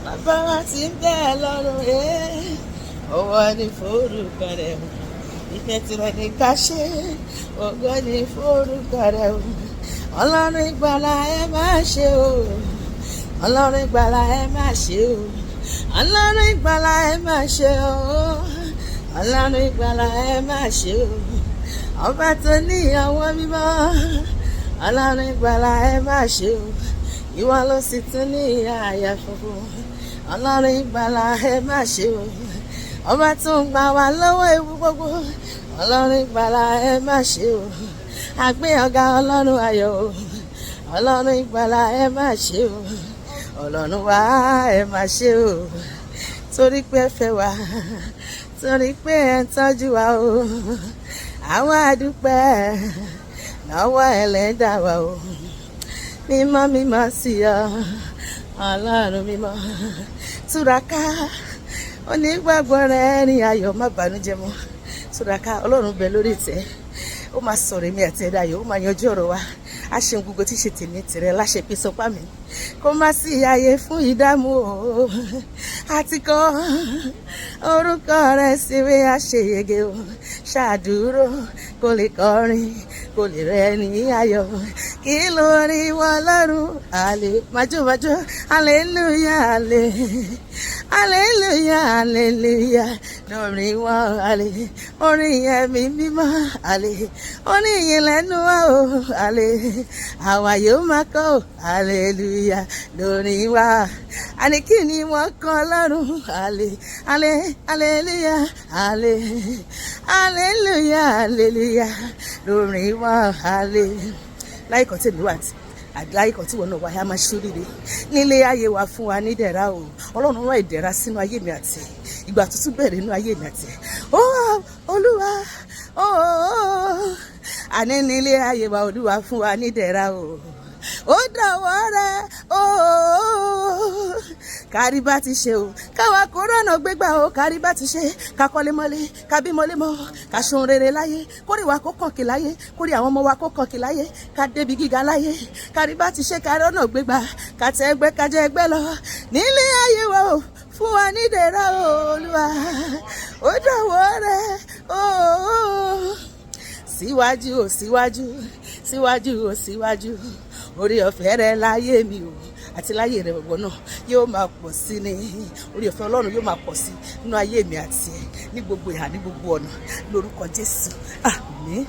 bàbá wa ti ń bẹ́ẹ̀ lọ́rùn ọwọ́ ní forúkọ rẹ̀ o ìfẹ́ tirẹ̀ ní ká ṣe ògo ní forúkọ rẹ̀ o ọlọ́run ìgbàlà ẹ máa ṣe o ọlọ́run ìgbàlà ẹ máa ṣe o ọlọ́run ìgbàlà ẹ máa ṣe o ọlọ́run ìgbàlà ẹ máa ṣe o ọba tó ní ìyàwó mímọ́ ọlọ́run ìgbàlà ẹ máa ṣe o ìwọ ló sì tún ní àyà funfun ọlọ́run ìgbàlà ẹ máa ṣe o ọba tó ń gbà wá lọ́wọ́ ewu gbogbo ọlọ́run ìgbàlà ẹ máa ṣe o àgbé ọ̀gá ọlọ́run ayọ̀ o ọlọ́run ìgbàlà ẹ máa ṣe o ọlọ́run wa ẹ máa ṣe o torí pé ẹ fẹ́ wa torí pé ẹ ń tọ́jú wa o àwa dúpẹ́ lọ́wọ́ ẹlẹ́dà wa o mímọ́ mímọ́ sí ọ ọlọ́run mímọ́ túraká onígbàgbọ́ rẹ̀ ní ayọ̀ má bànújẹ́ mọ́ túraká ọlọ́run bẹ lórí ìtẹ́ ó máa sọ̀rọ̀ èmi àti ẹ̀dá ayọ̀ ó máa yanjú ọ̀rọ̀ wa a ṣe gbogbo tí ṣe tèmi tìrẹ láṣẹ pé sọpá mi kó má sí ààyè fún ìdààmú o àti kọ orúkọ rẹ síwé àṣeyege o ṣàdúró kó lè kọrin kó lè rẹ ní ayọ̀ kí lórí wọn lọ́rùn àlè májòmájò hallelujah àlè hallelujah hallelujah lórí wọn àlè orin ẹ̀mí mímọ́ àlè orin yìí lẹ́nu wa o àlè àwa yóò máa kọ́ hallelujah lórí wa àní kí ni wọ́n kọ́ lọ́rùn àlè àlè hallelujah àlè hallelujah hallelujah lórí wa àlè láì kọ́ tèmi wà tí àdáyíkọ̀ tí wọn náà wáyé a máa ṣoríire nílé ayé wa fún wa nídẹ̀ra o ọlọ́run rán ìdẹ̀ra sínú ayé mi àti ìgbà tuntun bẹ̀rẹ̀ nínú ayé mi àti olúwa àní nílé ayé wa olúwa fún wa nídẹ̀ra o ó dọ̀wọ́ rẹ kárí bá ti ṣe o káwa kòrónà gbégbá o kárí bá ti ṣe ká kọ́lé mọ́lé ká bí mọ́lé mọ́ ká ṣohun rere láyé kórè wa kó kànkì láyé kórè àwọn ọmọ wa kó kànkì láyé ká débi gíga láyé kárí bá ti ṣe kárí ọ̀nà gbégbá ká tẹ ẹgbẹ́ ká jẹ ẹgbẹ́ lọ nílé ayé wa o fún wa nídẹ̀ra olúwa ó dọ̀wọ́ rẹ síwájú o síwájú síwájú o síwájú orí ọ̀fẹ́ rẹ láyé mi o àti láyé rẹ gbogbo náà yóò máa pọ̀ sí ni orí ọ̀fẹ́ ọlọ́run yóò máa pọ̀ sí nínú ayé mi àti ẹ ní gbogbo ìhà ní gbogbo ọ̀nà lórúkọ Jésù àmín.